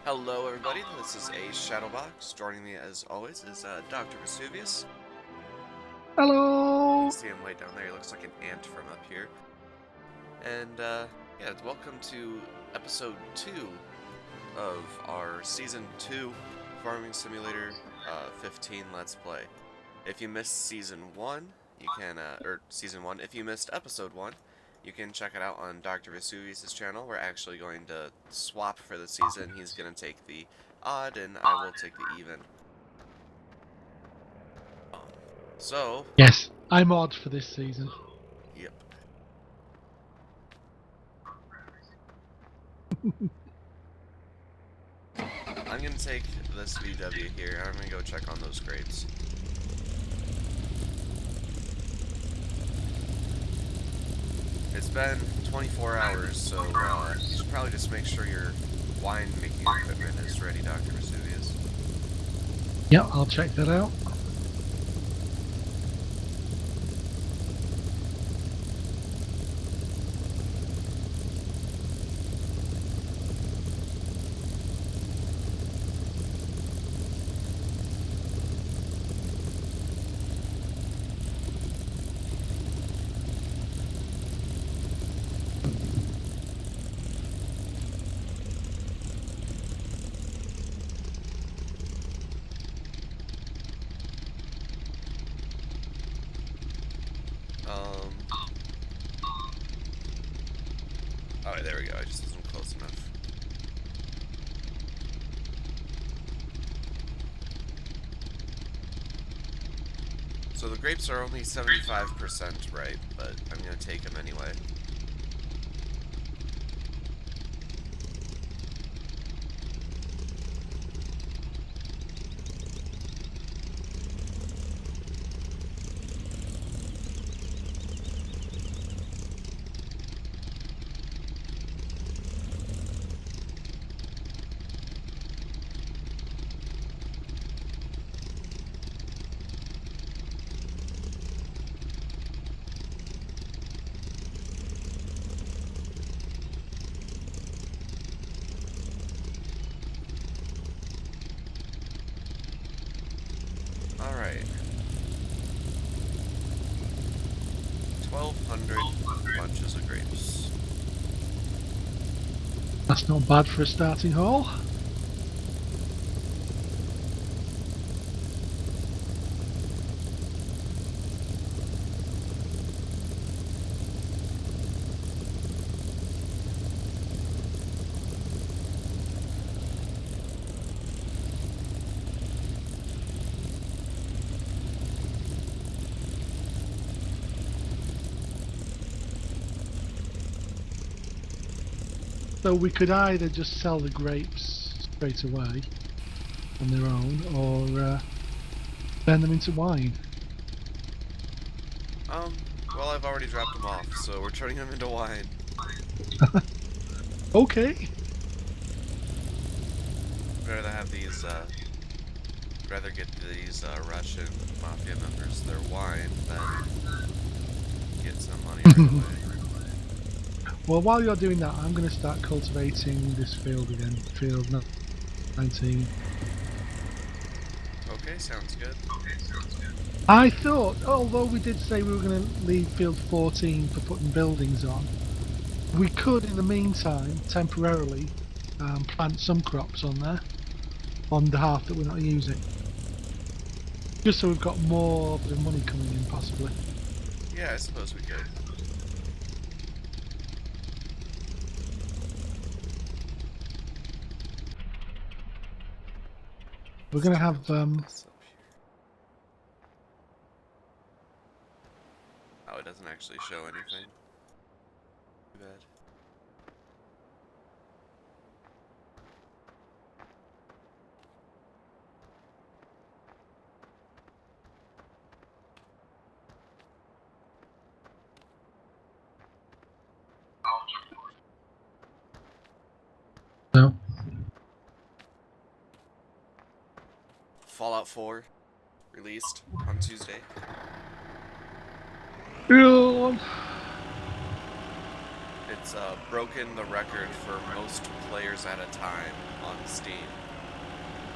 Hello everybody, this is a Shadowbox. Joining me as always is Dr. Vesuvius. You can Hello! see him way down there, he looks like an ant from up here. And yeah, welcome to episode 2 of our season 2 Farming Simulator 15 Let's Play. If you missed season 1, you can, or season 1, if you missed episode 1, you can check it out on Dr. Vesuvius' channel. We're actually going to swap for the season. He's going to take the odd, and I will take the even. Um, so, Yes, I'm odd for this season. yep. I'm going to take this VW here, and I'm going to go check on those grapes. It's been 24 hours, so you should probably just make sure your wine-making equipment is ready, Dr. Vesuvius. Yep, I'll check that out. Alright, there we go. I just wasn't close enough. So the grapes are only 75% ripe, but I'm going to take them anyway. Alright. 1,200 bunches of grapes. That's not bad for a starting haul. So we could either just sell the grapes straight away on their own, or turn them into wine. Well, I've already dropped them off, so we're turning them into wine. Okay. I'd rather have these, rather get these, Russian mafia members their wine than get some money right away. Well, while you're doing that, I'm going to start cultivating this field again. Field 19. Okay, sounds good. I thought, although we did say we were going to leave field 14 for putting buildings on, we could, in the meantime, temporarily plant some crops on there, on the half that we're not using. Just so we've got more of the money coming in, possibly. Yeah, I suppose we could. We're going to have... This up here. Oh, it doesn't actually show anything. Too bad. No. Fallout 4 released on Tuesday. It's broken the record for most players at a time on Steam.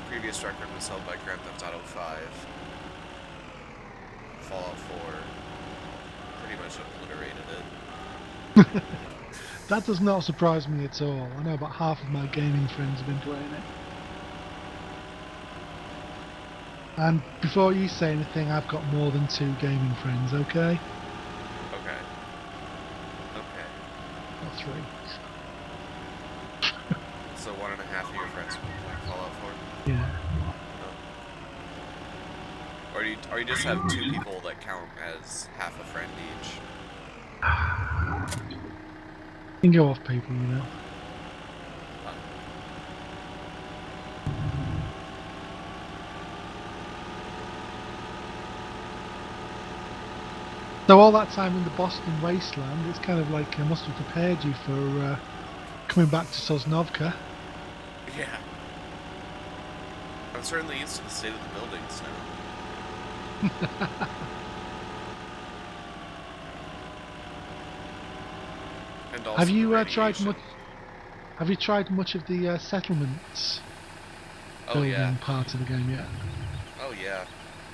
Previous record was held by Grand Theft Auto 5. Fallout 4 pretty much obliterated it. That does not surprise me at all. I know about half of my gaming friends have been playing it. And before you say anything, I've got more than 2 gaming friends, okay? Okay. Okay. Or 3. So 1.5 of your friends playing Fallout 4? Yeah. Or you just have 2 people that count as half a friend each? You can go off people, you know. So all that time in the Boston wasteland, it's kind of like I must have prepared you for coming back to Sosnovka. Yeah. I'm certainly used to the state of the buildings now. And also Have you the tried radiation. much? Have you tried much of the settlements Oh building yeah. part of the game yet? Oh yeah.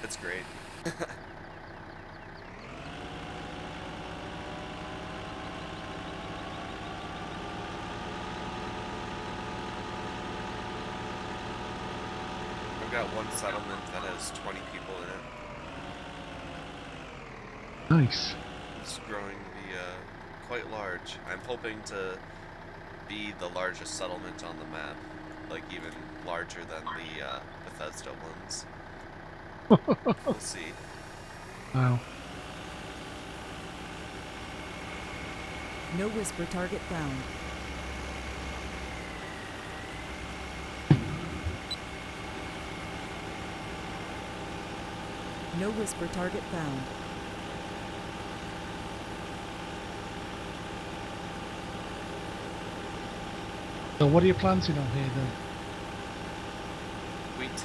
It's great. I've got one settlement that has 20 people in it. Nice. It's growing to be quite large. I'm hoping to be the largest settlement on the map, like even larger than the Bethesda ones. We'll see. Wow. No whisper target found. No whisper target found. So what are you planting on here then? Wheat.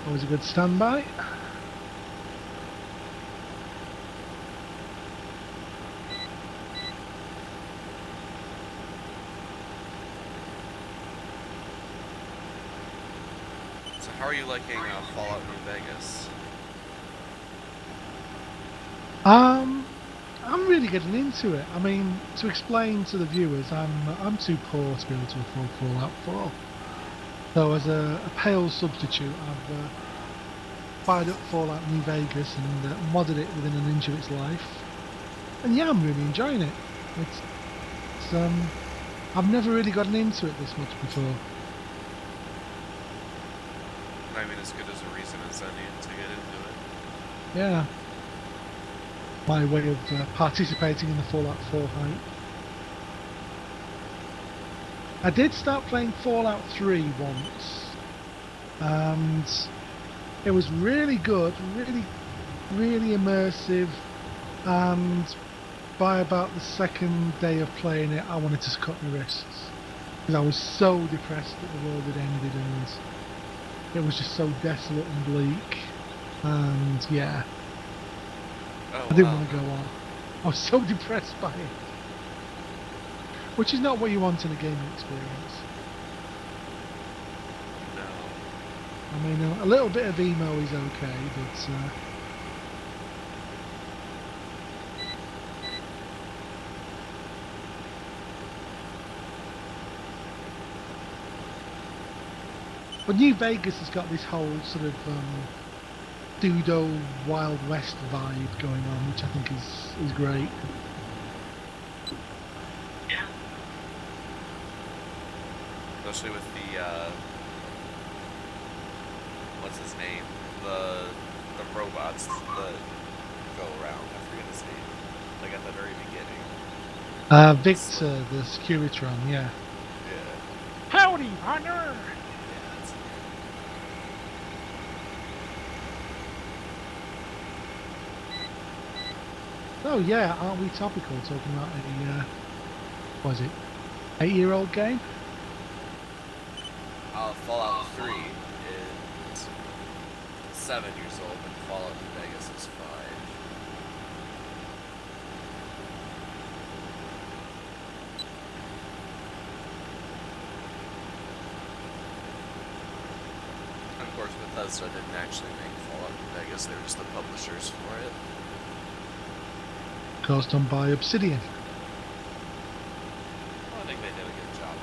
Always a good standby. So how are you liking Fallout New Vegas? I'm really getting into it. I mean, to explain to the viewers, I'm too poor to be able to afford Fallout 4. So as a pale substitute, I've fired up Fallout New Vegas and modded it within an inch of its life. And yeah, I'm really enjoying it. It's I've never really gotten into it this much before. I mean, as good as a reason as any to get into it. Yeah. My way of participating in the Fallout 4 hype. I did start playing Fallout 3 once, and it was really good, really immersive, and by about the second day of playing it, I wanted to cut my wrists, because I was so depressed that the world had ended, and it was just so desolate and bleak, and yeah. Oh, I didn't wow. want to go on. I was so depressed by it. Which is not what you want in a gaming experience. No. I mean, a little bit of emo is okay, but New Vegas has got this whole sort of pseudo Wild West vibe going on, which I think is great. Especially with the what's his name? The robots that go around. I forget his name. Like at the very beginning. Victor, the Securitron, yeah. Yeah. Howdy, partner! Yeah. That's Oh yeah, aren't we topical talking about a, what is it, 8-year-old game? Fallout 3 is 7 years old, and Fallout New Vegas is 5. Bethesda didn't actually make Fallout New Vegas, they were just the publishers for it. Of course, done by Obsidian. Well, I think they did a good job on it.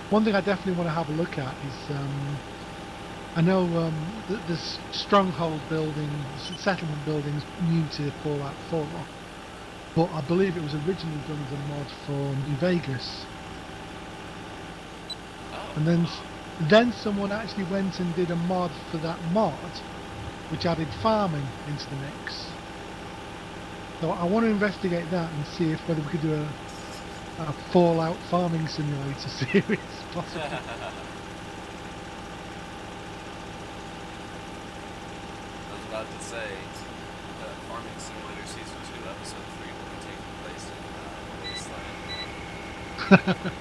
One thing I definitely want to have a look at is, I know there's stronghold buildings, settlement buildings new to Fallout 4, but I believe it was originally done as a mod for New Vegas. Oh. And then someone actually went and did a mod for that mod, which added farming into the mix. So I want to investigate that and see if whether we could do a Fallout farming simulator series possibly. I was about to say that Farming Simulator Season 2, Episode 3 will be taking place in Wasteland.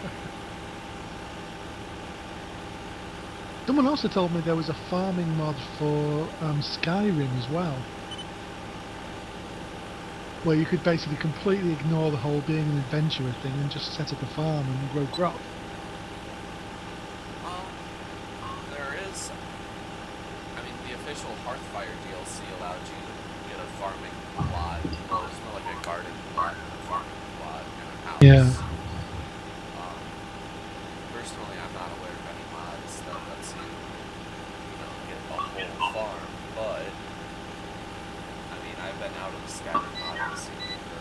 Someone also told me there was a farming mod for Skyrim as well, where you could basically completely ignore the whole being an adventurer thing and just set up a farm and grow crop. There is, I mean, the official Hearthfire DLC allowed you to get a farming plot. Well, it's more like a garden plot than a farming plot in a house. Yeah. Personally, I'm not aware of any mods that lets you, get a whole farm, but, I mean, I've been out of the Skyrim modding scene for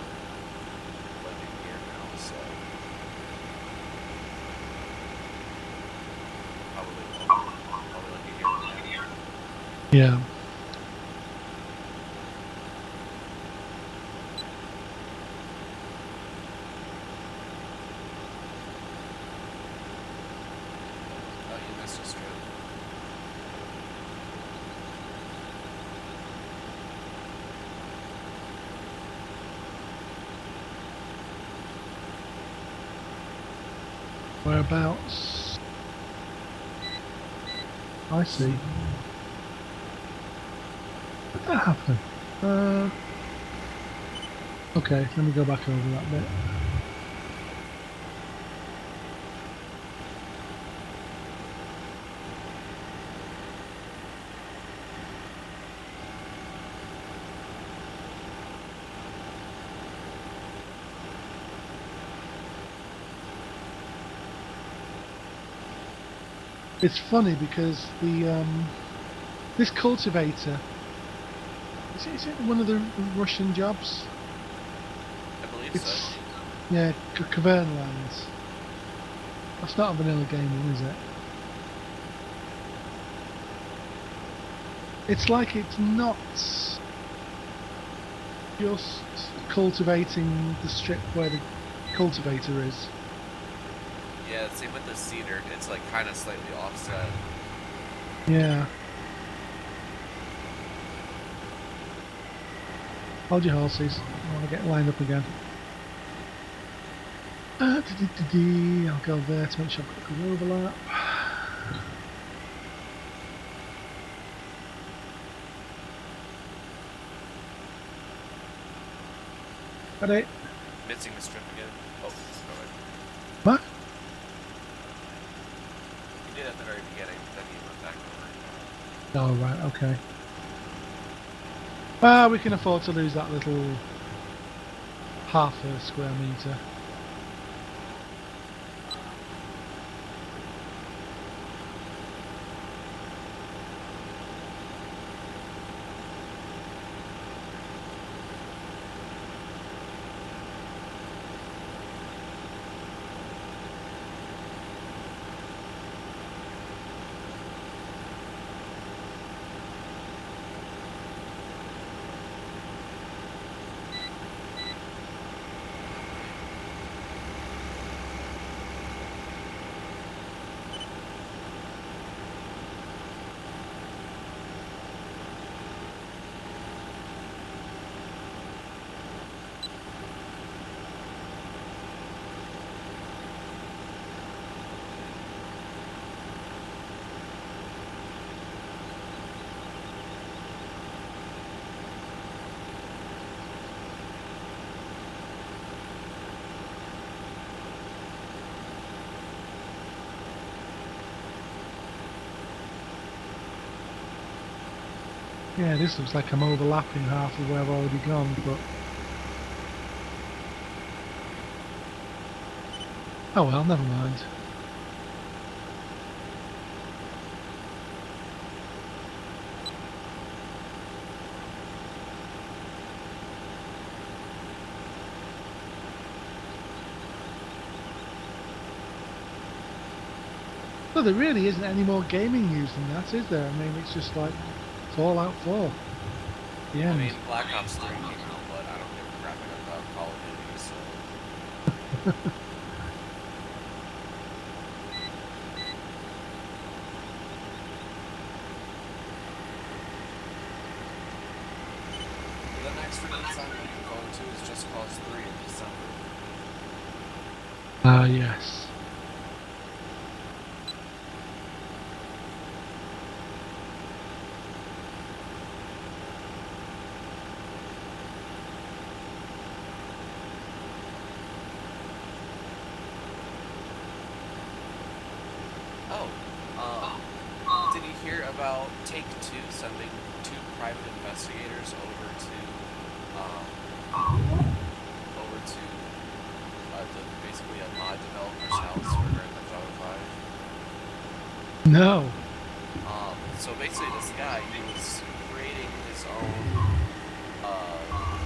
like a year now, so probably like a year and a half. Yeah. Oh, you missed a strip. Whereabouts? I see. What did that happen? Okay, let me go back over that bit. It's funny because the this cultivator is it one of the Russian jobs? I believe It's so. yeah, Cavern Lands. That's not a vanilla game, one, is it? It's like it's not just cultivating the strip where the cultivator is. Yeah, same with the cedar. It's like kind of slightly offset. Yeah. Hold your horses. I want to get lined up again. I'll go there to make sure I've got a good overlap. Ready? Missing the strip again. Oh, go ahead. What? You did at the very beginning, then you went back over. Oh, right, okay. Well, we can afford to lose that little half a square metre. Yeah, this looks like I'm overlapping half of where I've already gone, but... Oh well, never mind. Well, there really isn't any more gaming news than that, is there? I mean, it's just like Fallout 4. The I end. mean, Black Ops 3 came out, but I don't give a crap about Call of Duty, so... The next release I'm looking forward to is Just Cause 3 in December. Ah, yes. Did you hear about Take-Two sending 2 private investigators over to basically a mod developer's house for Grand Theft Auto 5? No. So basically this guy, he was creating his own,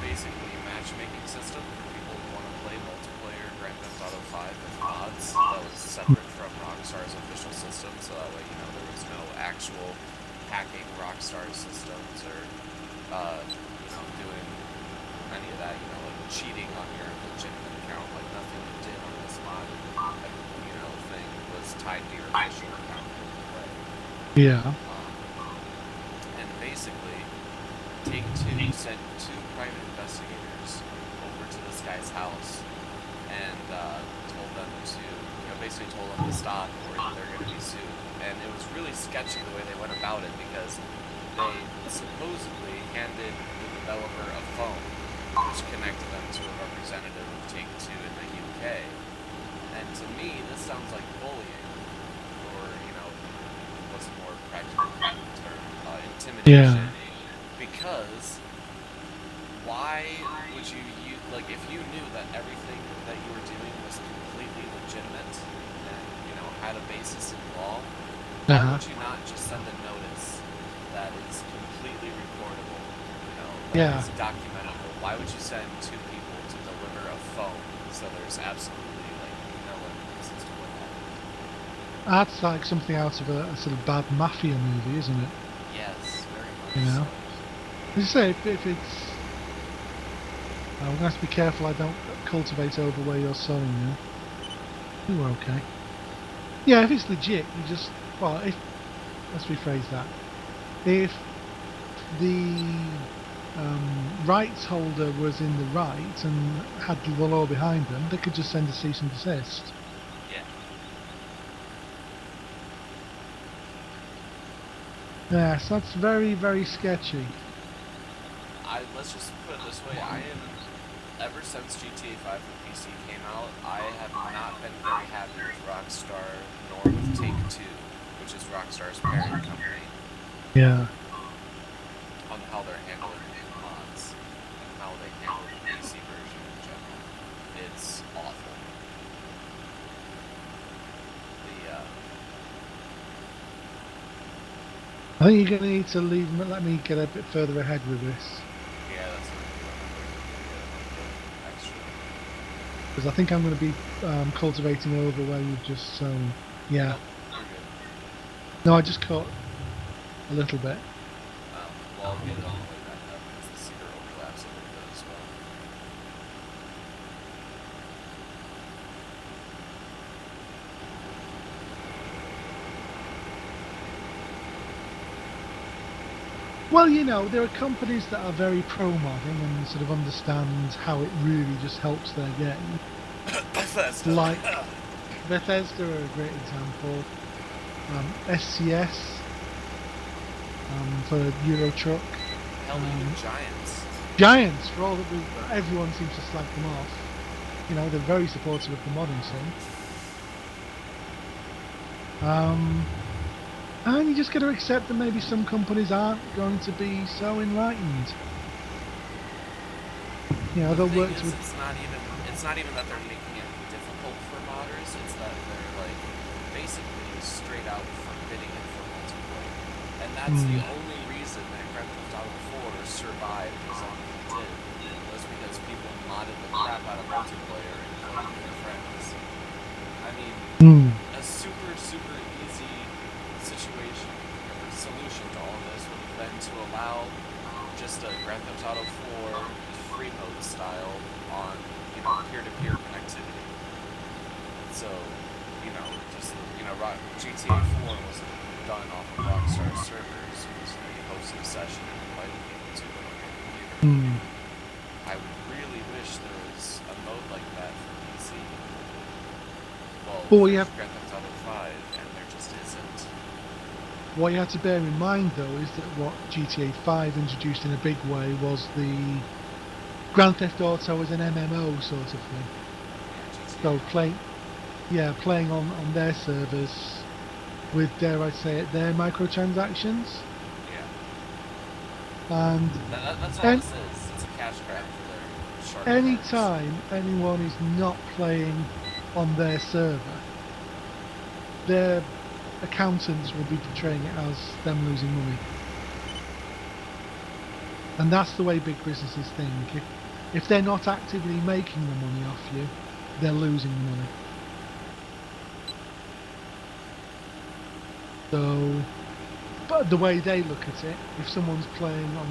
basically matchmaking system for people who want to play multiplayer Grand Theft Auto 5 with mods that was separate from Rockstar's official system, so that way, you know, there was no actual hacking Rockstar systems or, you know, doing any of that, you know, like cheating on your legitimate account, like nothing you did on this mod, you know, thing was tied to your official account in any way. Yeah. And basically, Take-Two sent 2 private investigators over to this guy's house and told them to, you know, basically told them to stop or they're going to be sued. And it was really sketchy the way they went about it because they supposedly handed the developer a phone which connected them to a representative of Take-Two in the UK. And to me, this sounds like bullying, or, you know, what's a more practical term, intimidation. Yeah. Because why would you use, like, if you knew that everything that you were doing was completely legitimate and, you know, had a basis in law, why would you not just send a notice that is completely reportable, you know, that is documentable? Why would you send 2 people to deliver a phone so there's absolutely, like, no evidence as to what happened? That's like something out of a sort of bad mafia movie, isn't it? Yes, very much You know? so. As you say, if it's... I'm going to have to be careful I don't cultivate over where you're sowing now. You were okay. Yeah, if it's legit, you just... Well, if... Let's rephrase that. If the rights holder was in the right and had the law behind them, they could just send a cease and desist. Yeah. Yes, that's very, very sketchy. Let's just put it this way, ever since GTA 5 for PC came out, I have not been very happy with Rockstar, nor with Take-Two, which is Rockstar's parent company, Yeah. on how they're handling mods, and how they handle the PC version in general. It's awful. I think you're going to need to let me get a bit further ahead with this. Yeah, that's what I'm doing. Extra. Because I think I'm going to be cultivating over where you've just sown. Yeah. Nope, you're good. No, I just caught a little bit. Well, I'll get it on the way back up because the cedar overlaps a little bit as well. Well, you know, there are companies that are very pro-modding and sort of understand how it really just helps their game. Bethesda. Like Bethesda are a great example. SCS for Euro Truck. Hell, even Giants. Giants, for all that everyone seems to slag them off. You know, they're very supportive of the modding scene. And you just got to accept that maybe some companies aren't going to be so enlightened. You know, The they'll thing work is, to. it's not even that they're making it difficult for modders. It's that they're like basically straight out forbidding it for multiplayer, and that's the only reason that Grand Theft Auto 4 survived as long as it did, was because people modded the crap out of multiplayer and played with their friends. I mean, a super easy situation or solution to all this would have been to allow just a Grand Theft Auto 4 free mode style on, peer-to-peer connectivity. So, just, GTA 4 wasn't done off of Rockstar servers. It was, you hosted a session and invited people to it on your computer. I would really wish there was a mode like that for PC. Well, Well, there's Grand Theft Auto 5, and there just isn't. What you have to bear in mind, though, is that what GTA 5 introduced in a big way was the Grand Theft Auto as an MMO sort of thing. So playing on their servers with, dare I say it, their microtransactions. Yeah. And that's all this is. It's a cash grab for their shark anytime anyone is not playing on their server, their accountants will be portraying it as them losing money. And that's the way big businesses think. If they're not actively making the money off you, they're losing the money. So, but the way they look at it, if someone's playing on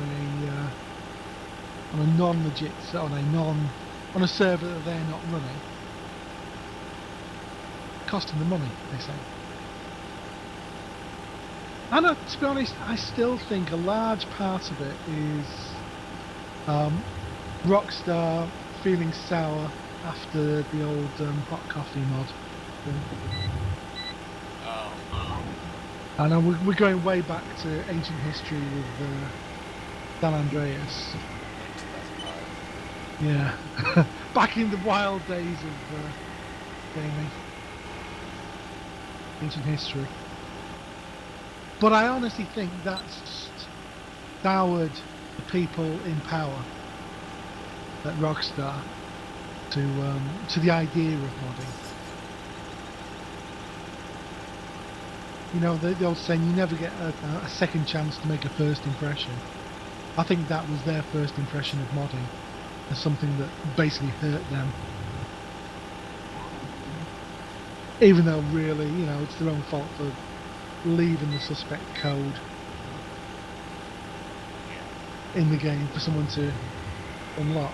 a non-legit, on a server that they're not running, costing them money, they say. And to be honest, I still think a large part of it is Rockstar feeling sour after the old hot coffee mod. I know we're going way back to ancient history with San Andreas. Yeah, back in the wild days of gaming, ancient history. But I honestly think that's just soured the people in power at Rockstar to the idea of modding. You know, the old saying, you never get a second chance to make a first impression. I think that was their first impression of modding as something that basically hurt them. Even though really, it's their own fault for leaving the suspect code in the game for someone to unlock.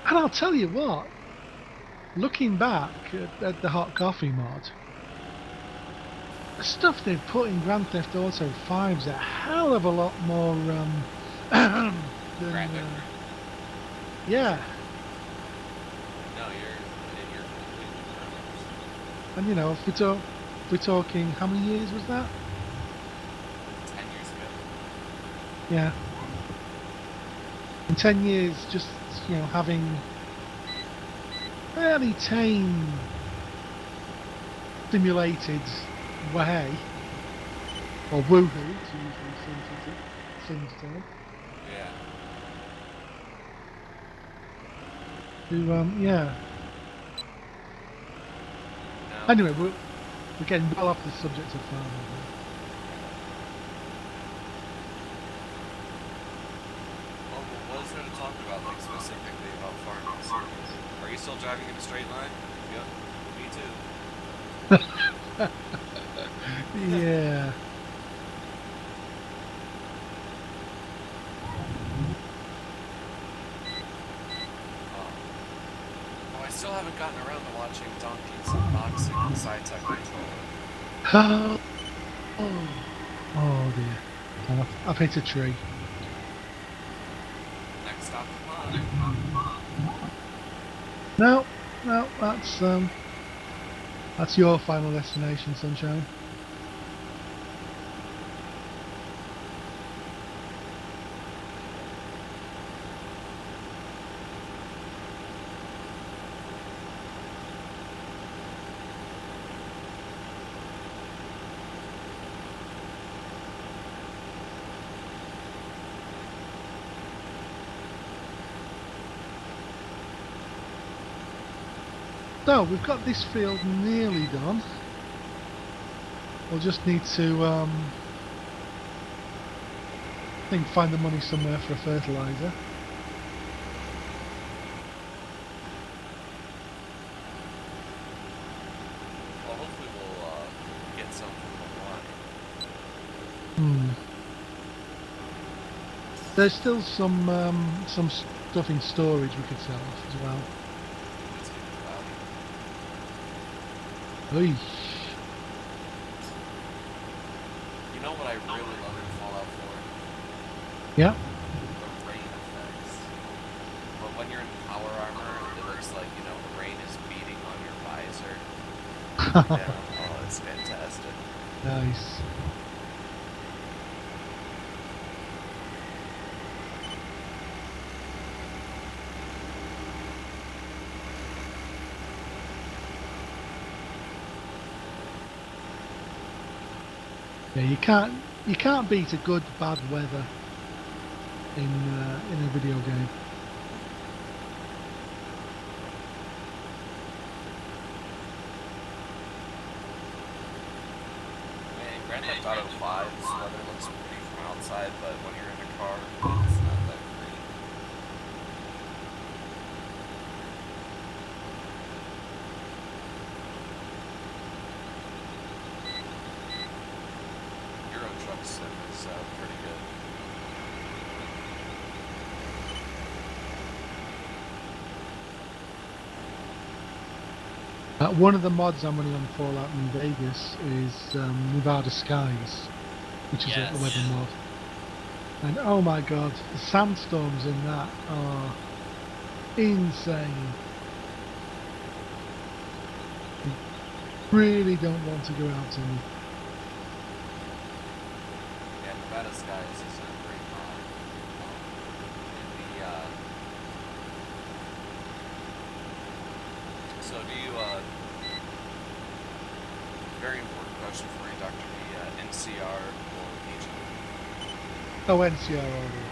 And I'll tell you what, looking back at the hot coffee mod, the stuff they've put in Grand Theft Auto 5 is a hell of a lot more than yeah. No, you're completely correct. And if we're talking, how many years was that? 10 years ago. Yeah. In 10 years, just having fairly tame simulated way, or woohoo, to use the Sims term. Yeah. No. Anyway, we're getting well off the subject of farming. Well, what is there to talk about, like, specifically about farming? Are you still driving in a straight line? Yep, me too. Yeah. I still haven't gotten around to watching Donkey's unboxing the SciTech controller. Oh dear. I've hit a tree. Next stop is mine. No, that's your final destination, sunshine. So we've got this field nearly done. We'll just need to, I think, find the money somewhere for a fertilizer. Well, hopefully we'll get some from the line. Hmm. There's still some stuff in storage we could sell off as well. It's getting cloudy. Oy. You know what I really love in Fallout 4? Yeah. The rain effects. But when you're in power armor, it looks like, you know, the rain is beating on your visor. Yeah. Oh, it's fantastic. Nice. Yeah, you can't beat a good bad weather in a video game. Man, Grand Theft Auto 5's weather looks pretty from outside, but when you're in a car, it's not that great. Euro Truck Sim is pretty good. One of the mods I'm running on Fallout New Vegas is Nevada Skies, which is a Yes. weather mod. And oh my god, the sandstorms in that are insane. You really don't want to go out in. Yeah, Nevada Skies is a great mod. And so do you, very important question for you, Dr. B, NCR or agent? Oh, NCR all the way.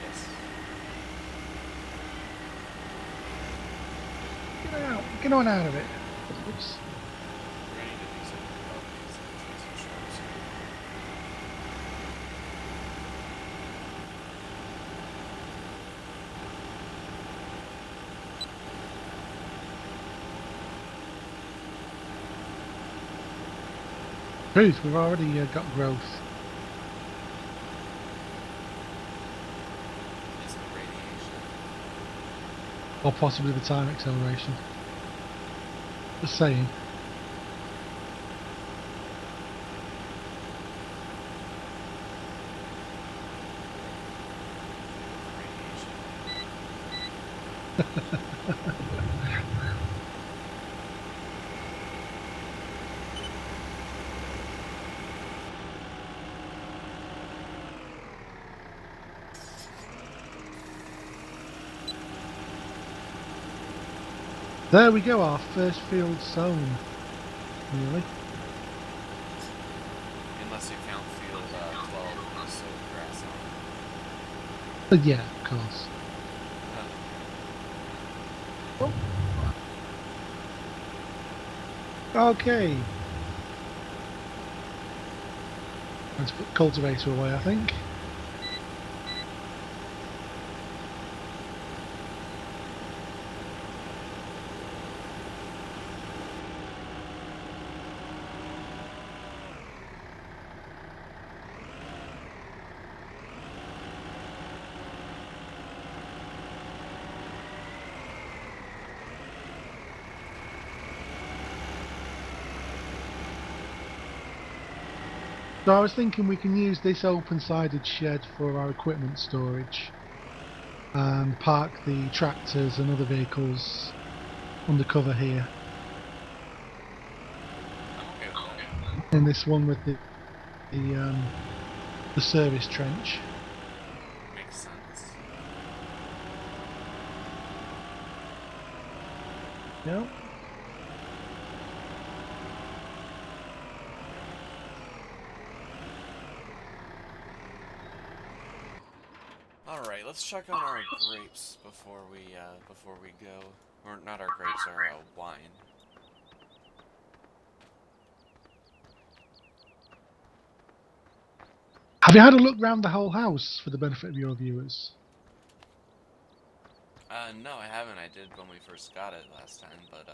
Yes. Get on out of it. Oops. We're gonna need to do some about these shows. Truth, we've already got growth. It's the radiation. Or possibly the time acceleration. Just saying. There we go, our first field sown. Really? Unless you count field 12 and so grass on it. But yeah, of course. Okay. Let's put cultivator away, I think. So I was thinking we can use this open-sided shed for our equipment storage and park the tractors and other vehicles under cover here. I'm okay with that. In this one with the service trench. Makes sense. Yep. Alright, let's check on our grapes before we go. Or not our grapes, our wine. Have you had a look round the whole house for the benefit of your viewers? No, I haven't. I did when we first got it last time, but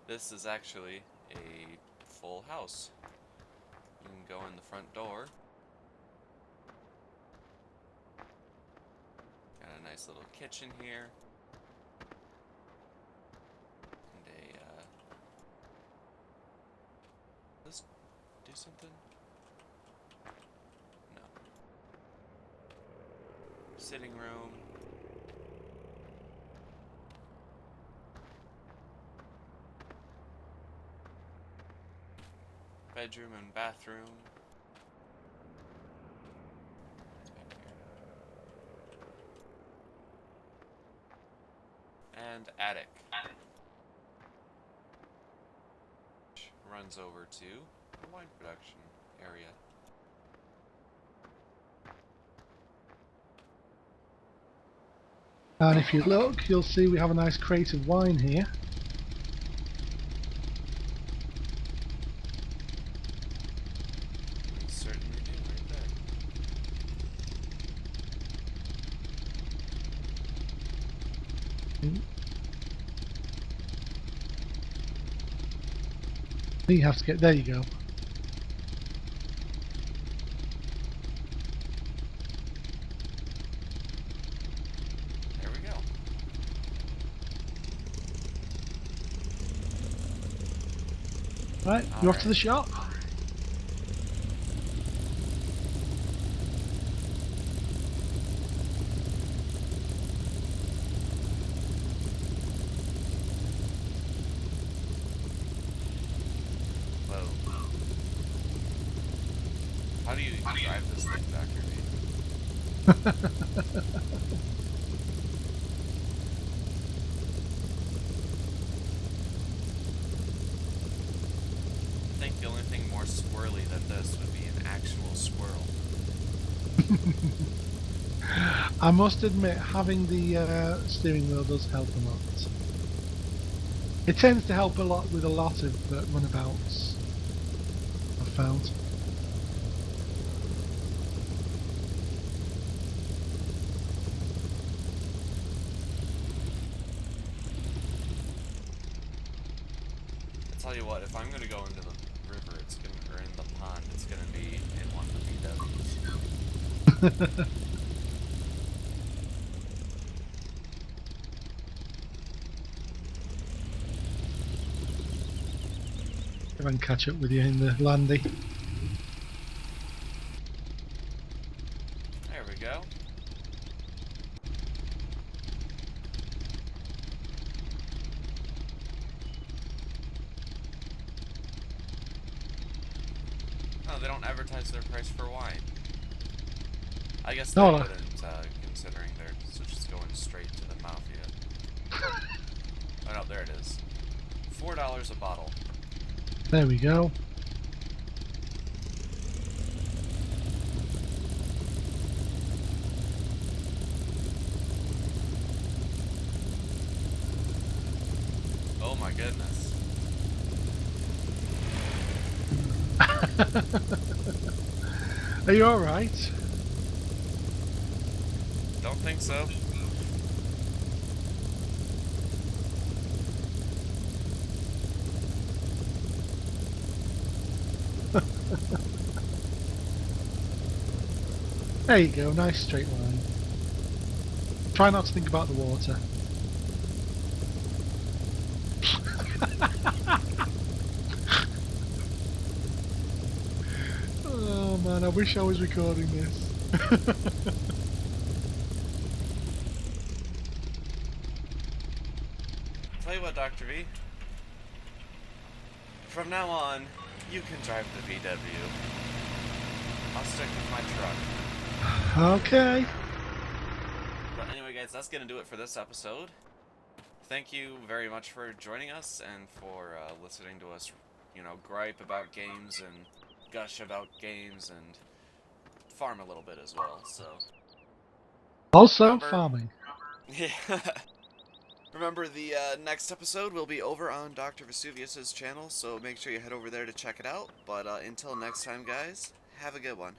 this is actually a full house. You can go in the front door. Got a nice little kitchen here. And a, let's do something? No. Sitting room. Bedroom and bathroom. What's back here? And attic. Which runs over to the wine production area. And if you look, you'll see we have a nice crate of wine here. We certainly do, right there. You have to get there. You go. There we go. Right, you're off to the shop. Whoa. How do you drive this thing, Dr. V? I think the only thing more squirrely than this would be an actual squirrel. I must admit, having the steering wheel does help a lot. It tends to help a lot with a lot of runabouts, I've found. I tell you what, if I'm gonna go into the river, or in the pond, it's gonna be in one of the VWs. If I can catch up with you in the landy. There we go. Oh, they don't advertise their price for wine. I guess they No. wouldn't, considering they're just going straight to the mafia. Oh no, there it is. $4 a bottle. There we go. Oh my goodness. Are you alright? Don't think so. There you go, nice straight line. Try not to think about the water. Oh man, I wish I was recording this. Tell you what, Dr. V. From now on, you can drive the VW. I'll stick with my truck. Okay. But anyway, guys, that's going to do it for this episode. Thank you very much for joining us and for listening to us, gripe about games and gush about games and farm a little bit as well, so. Also, Remember- farming. Yeah. Remember, the next episode will be over on Dr. Vesuvius's channel, so make sure you head over there to check it out. But until next time, guys, have a good one.